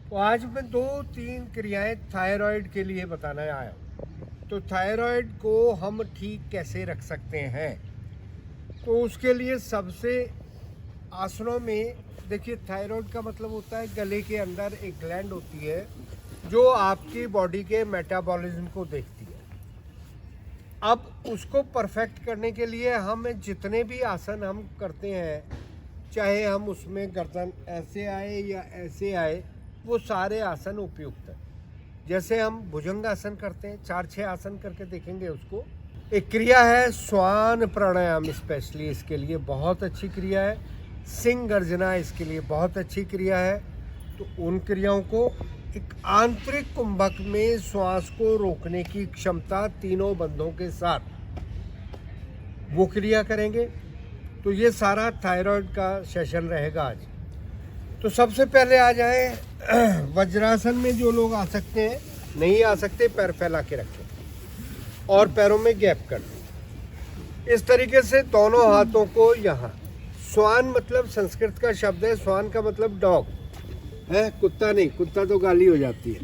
तो आज मैं 2-3 क्रियाएं थायराइड के लिए बताना आया हूँ। तो थायराइड को हम ठीक कैसे रख सकते हैं, तो उसके लिए सबसे आसनों में देखिए, थायराइड का मतलब होता है गले के अंदर एक ग्लैंड होती है जो आपकी बॉडी के मेटाबॉलिज्म को देखती है। अब उसको परफेक्ट करने के लिए हम जितने भी आसन हम करते हैं, चाहे हम उसमें गर्दन ऐसे आए या ऐसे आए, वो सारे आसन उपयुक्त हैं। जैसे हम भुजंगासन करते हैं, 4-6 आसन करके देखेंगे उसको। एक क्रिया है श्वान प्राणायाम, स्पेशली इसके लिए बहुत अच्छी क्रिया है। सिंह गर्जना इसके लिए बहुत अच्छी क्रिया है। तो उन क्रियाओं को एक आंतरिक कुंभक में श्वास को रोकने की क्षमता तीनों बंधों के साथ वो क्रिया करेंगे। तो ये सारा थायराइड का सेशन रहेगा आज। तो सबसे पहले आ जाए वज्रासन में। जो लोग आ सकते हैं, नहीं आ सकते, पैर फैला के रखें और पैरों में गैप कर दें। इस तरीके से दोनों हाथों को यहाँ। श्वान मतलब संस्कृत का शब्द है, श्वान का मतलब डॉग है, कुत्ता नहीं, कुत्ता तो गाली हो जाती है।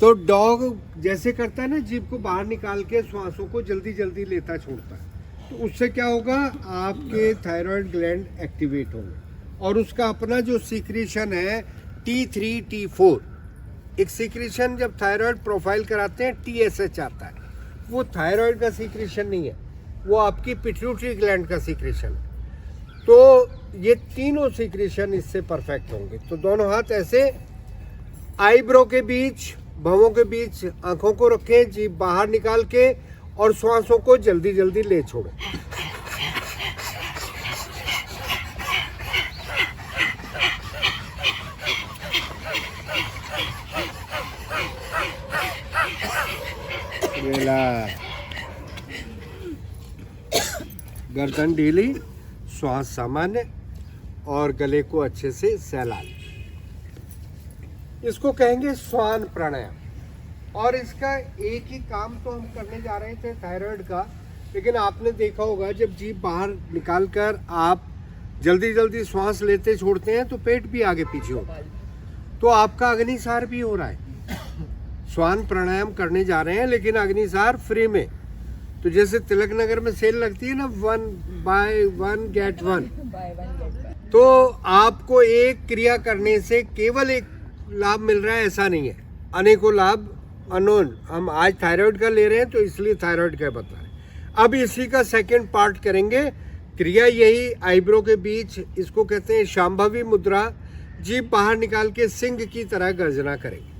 तो डॉग जैसे करता है ना, जीभ को बाहर निकाल के श्वासों को जल्दी जल्दी लेता छोड़ता है, तो उससे क्या होगा, आपके थायराइड ग्लैंड एक्टिवेट होंगे और उसका अपना जो सीक्रेशन है T3 T4, एक सीक्रेशन जब थायराइड प्रोफाइल कराते हैं TSH आता है, वो थायराइड का सीक्रेशन नहीं है, वो आपकी पिट्यूटरी ग्लैंड का सीक्रेशन है। तो ये तीनों सीक्रेशन इससे परफेक्ट होंगे। तो दोनों हाथ ऐसे आईब्रो के बीच, भवों के बीच आंखों को रखें, जीभ बाहर निकाल के और श्वासों को जल्दी जल्दी ले छोड़ें। गर्दन ढीली, श्वास सामान्य और गले को अच्छे से सहला लें। इसको कहेंगे श्वान प्राणायाम। और इसका एक ही काम तो हम करने जा रहे थे थायराइड का, लेकिन आपने देखा होगा जब जीभ बाहर निकाल कर आप जल्दी जल्दी श्वास लेते छोड़ते हैं तो पेट भी आगे पीछे होता है, तो आपका अग्निसार भी हो रहा है। श्वान प्राणायाम करने जा रहे हैं, लेकिन अग्निसार फ्री में। तो जैसे तिलक नगर में सेल लगती है ना, 1 buy 1 get 1, तो आपको एक क्रिया करने से केवल एक लाभ मिल रहा है ऐसा नहीं है, अनेकों लाभ अनोन। हम आज थायराइड का ले रहे हैं तो इसलिए थायराइड का बता रहे हैं। अब इसी का सेकंड पार्ट करेंगे। क्रिया यही आईब्रो के बीच, इसको कहते हैं शांभवी मुद्रा। जीभ बाहर निकाल के सिंह की तरह गर्जना करेंगे।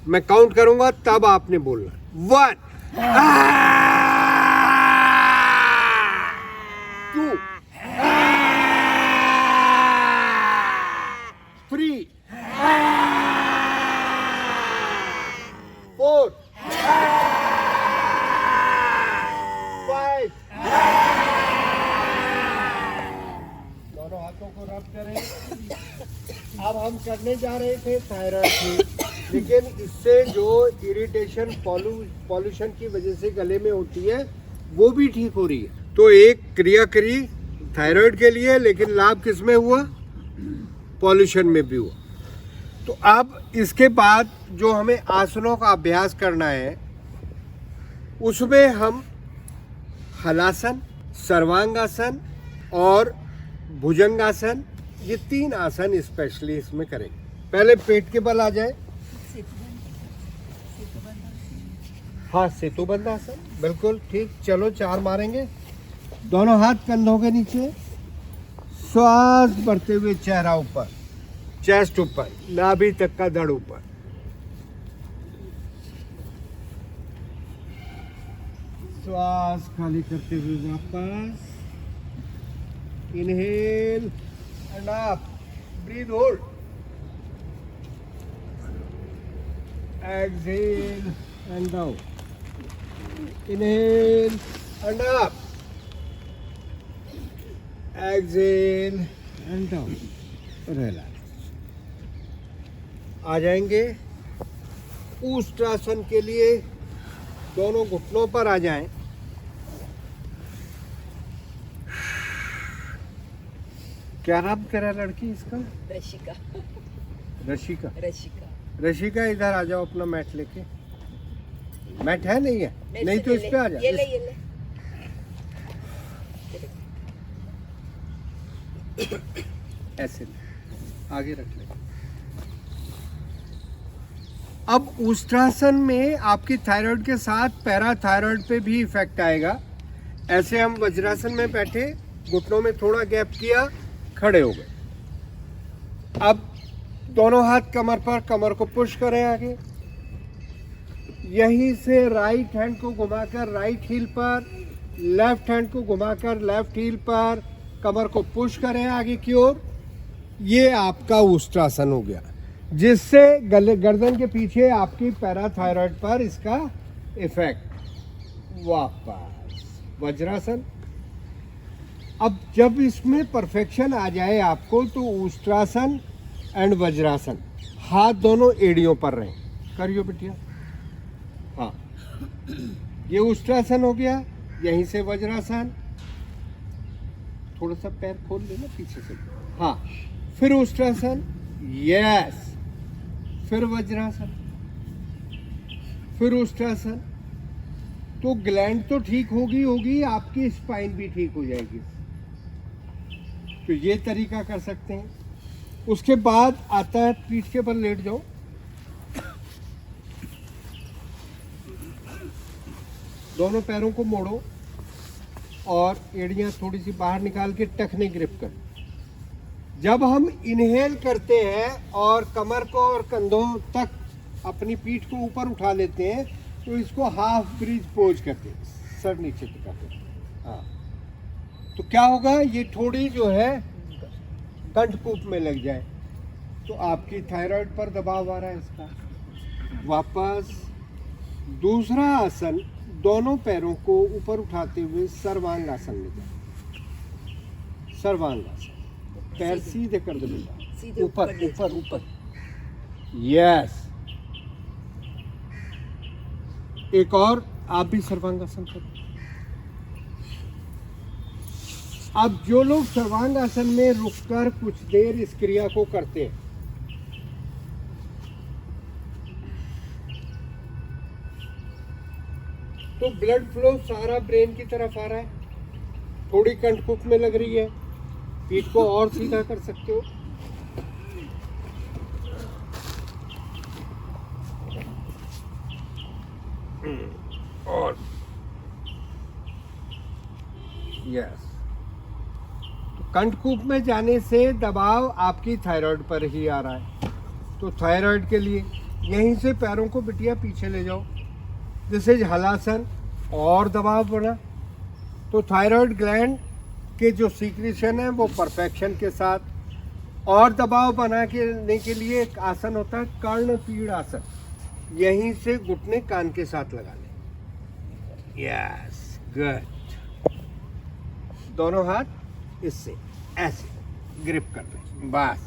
मैं काउंट करूंगा तब आपने बोलना। 1 2 3 4 5। दोनों हाथों को रब करें। अब हम करने जा रहे थे थायराइड की, लेकिन इससे जो इरिटेशन पॉल्यूशन की वजह से गले में होती है वो भी ठीक हो रही है। तो एक क्रिया करी थायराइड के लिए, लेकिन लाभ किस में हुआ, पॉल्यूशन में भी हुआ। तो अब इसके बाद जो हमें आसनों का अभ्यास करना है, उसमें हम हलासन, सर्वांगासन और भुजंगासन, ये 3 आसन स्पेशली इसमें करेंगे। पहले पेट के बल आ जाए। हाँ, सेतुबंध आसन, बिल्कुल ठीक। चलो 4 मारेंगे। दोनों हाथ कंधों के नीचे, श्वास भरते हुए चेहरा ऊपर, चेस्ट ऊपर, नाभि तक का धड़ ऊपर। श्वास खाली करते हुए वापस। Inhale and up, breath hold, exhale and down, inhale and up, exhale and down, relax. आ जाएंगे ऊष्ट्रासन के लिए। दोनों घुटनों पर आ जाएं। क्या नाम तेरा लड़की इसका? रशिका। रशिका। रशिका। रशिका इधर आ जाओ, अपना मैट लेके। मैट है नहीं है? नहीं तो इस पे आ जा। ये ले, ये ले। ऐसे आगे रख ले। अब उष्ट्रासन में आपकी थायराइड के साथ पैराथायराइड पे भी इफेक्ट आएगा। ऐसे हम वज्रासन में बैठे, घुटनों में थोड़ा गैप किया, खड़े हो गए। अब दोनों हाथ कमर पर, कमर को पुश करें आगे। यहीं से राइट हैंड को घुमाकर राइट हील पर, लेफ्ट हैंड को घुमाकर लेफ्ट हील पर, कमर को पुश करें आगे की ओर। ये आपका उष्ट्रासन हो गया, जिससे गले गर्दन के पीछे आपकी पैराथायराइड पर इसका इफेक्ट। वापस वज्रासन। अब जब इसमें परफेक्शन आ जाए आपको, तो उष्ट्रासन एंड वज्रासन, हाथ दोनों एड़ियों पर रहें। करियो बिटिया। हाँ, ये उष्ट्रासन हो गया। यहीं से वज्रासन। थोड़ा सा पैर खोल लेना पीछे से। हाँ, फिर उष्ट्रासन, यस, फिर वज्रासन, फिर उष्ट्रासन। तो ग्लैंड तो ठीक होगी, आपकी स्पाइन भी ठीक हो जाएगी। तो ये तरीका कर सकते हैं। उसके बाद आता है पीठ के बल लेट जाओ। दोनों पैरों को मोड़ो और एड़ियां थोड़ी सी बाहर निकाल के टखने ग्रिप कर। जब हम इनहेल करते हैं और कमर को और कंधों तक अपनी पीठ को ऊपर उठा लेते हैं, तो इसको हाफ ब्रिज पोज करते हैं, सर नीचे टिकाते हैं। हाँ, तो क्या होगा, ये थोड़ी जो है कंठकूप में लग जाए, तो आपकी थायराइड पर दबाव आ रहा है इसका। वापस दूसरा आसन, दोनों पैरों को ऊपर उठाते हुए सर्वांगासन में जाए। सर्वांगासन, पैर सीधे कर दो बेटा, ऊपर ऊपर ऊपर। यस, एक और, आप भी सर्वांगासन करो। अब जो लोग सर्वांगासन में रुककर कुछ देर इस क्रिया को करते हैं, तो ब्लड फ्लो सारा ब्रेन की तरफ आ रहा है। थोड़ी कंठकुप में लग रही है, पीठ को और सीधा कर सकते हो। और यस, तो कंठकूप में जाने से दबाव आपकी थायराइड पर ही आ रहा है। तो थायराइड के लिए यहीं से पैरों को बिटिया पीछे ले जाओ। दिस इज हलासन, और दबाव बढ़ा। तो थायराइड ग्लैंड के जो सीक्रेशन है वो परफेक्शन के साथ। और दबाव बनाने के लिए एक आसन होता है कर्णपीड़ आसन। यहीं से घुटने कान के साथ लगा लें। Yes, good. दोनों हाथ इससे ऐसे ग्रिप कर लें, बस।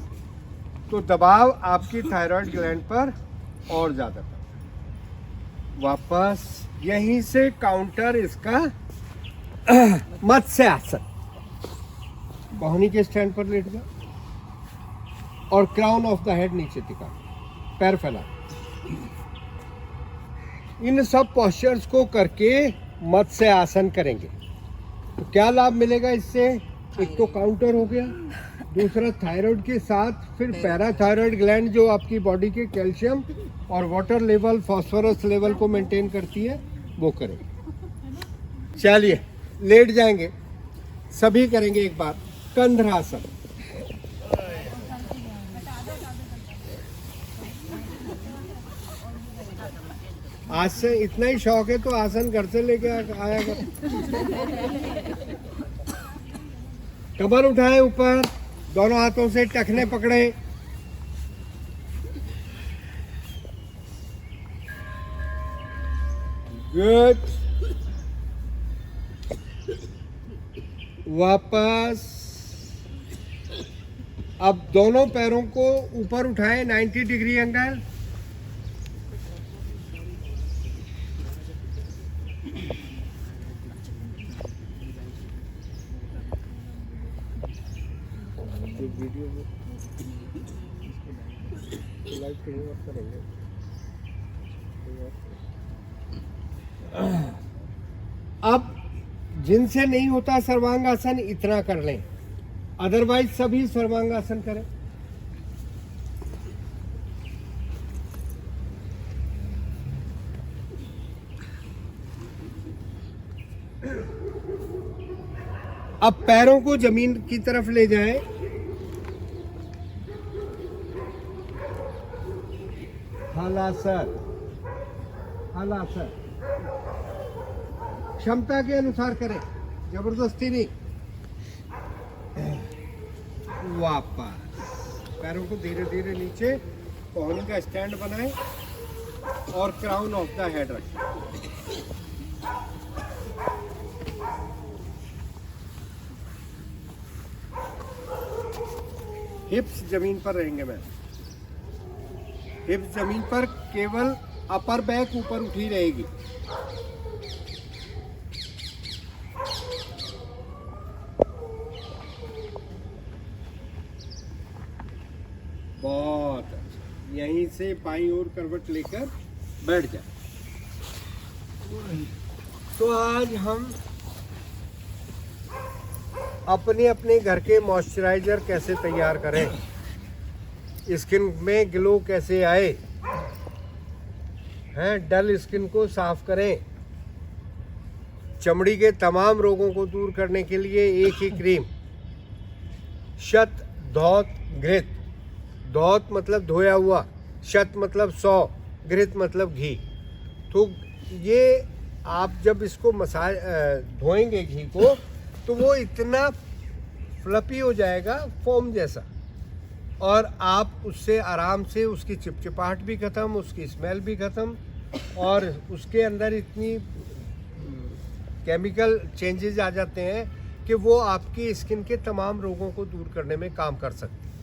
तो दबाव आपकी थायराइड ग्लैंड पर और ज्यादा पड़ता है। वापस यहीं से काउंटर इसका मत्स्य आसन। कोहनी के स्टैंड पर लेट जाओ और क्राउन ऑफ द हेड नीचे टिका, पैर फैला। इन सब पोस्चर्स को करके मत्स्य आसन करेंगे। तो क्या लाभ मिलेगा इससे? एक तो काउंटर हो गया, दूसरा थायराइड के साथ फिर पैराथायराइड ग्लैंड जो आपकी बॉडी के कैल्शियम और वाटर लेवल, फास्फोरस लेवल को मेंटेन करती है, वो करेंगे। चलिए लेट जाएंगे, सभी करेंगे एक बार। कंधरासन। आज से इतना ही शौक है तो आसन घर से लेके आया कर। कमर उठाएं ऊपर, दोनों हाथों से टखने पकड़े। गुड। वापस। अब दोनों पैरों को ऊपर उठाएं 90 डिग्री एंगल। वीडियो में लाइव कहीं और करेंगे। अब जिनसे नहीं होता सर्वांगासन इतना कर लें, अदरवाइज सभी सर्वांगासन करें। अब पैरों को जमीन की तरफ ले जाएं। हलासर, हलासर क्षमता के अनुसार करें, जबरदस्ती नहीं। वापस पैरों को धीरे धीरे नीचे कोहनी का स्टैंड बनाएं और क्राउन ऑफ द हेड रखें। हिप्स जमीन पर रहेंगे मैम, हिप्स जमीन पर, केवल अपर बैक ऊपर उठी रहेगी। बहुत अच्छा, यहीं से बाईं ओर करवट लेकर बैठ जाए। तो आज हम अपने अपने घर के मॉइस्चराइजर कैसे तैयार करें, स्किन में ग्लो कैसे आए, हैं डल स्किन को साफ करें, चमड़ी के तमाम रोगों को दूर करने के लिए एक ही क्रीम, शत धौत घृत। धौत मतलब धोया हुआ, शत मतलब 100, घृत मतलब घी। तो ये आप जब इसको मसाज धोएंगे घी को, तो वो इतना फ्लफी हो जाएगा फोम जैसा, और आप उससे आराम से, उसकी चिपचिपाहट भी ख़त्म, उसकी स्मेल भी ख़त्म, और उसके अंदर इतनी केमिकल चेंजेस आ जाते हैं कि वो आपकी स्किन के तमाम रोगों को दूर करने में काम कर सकते हैं।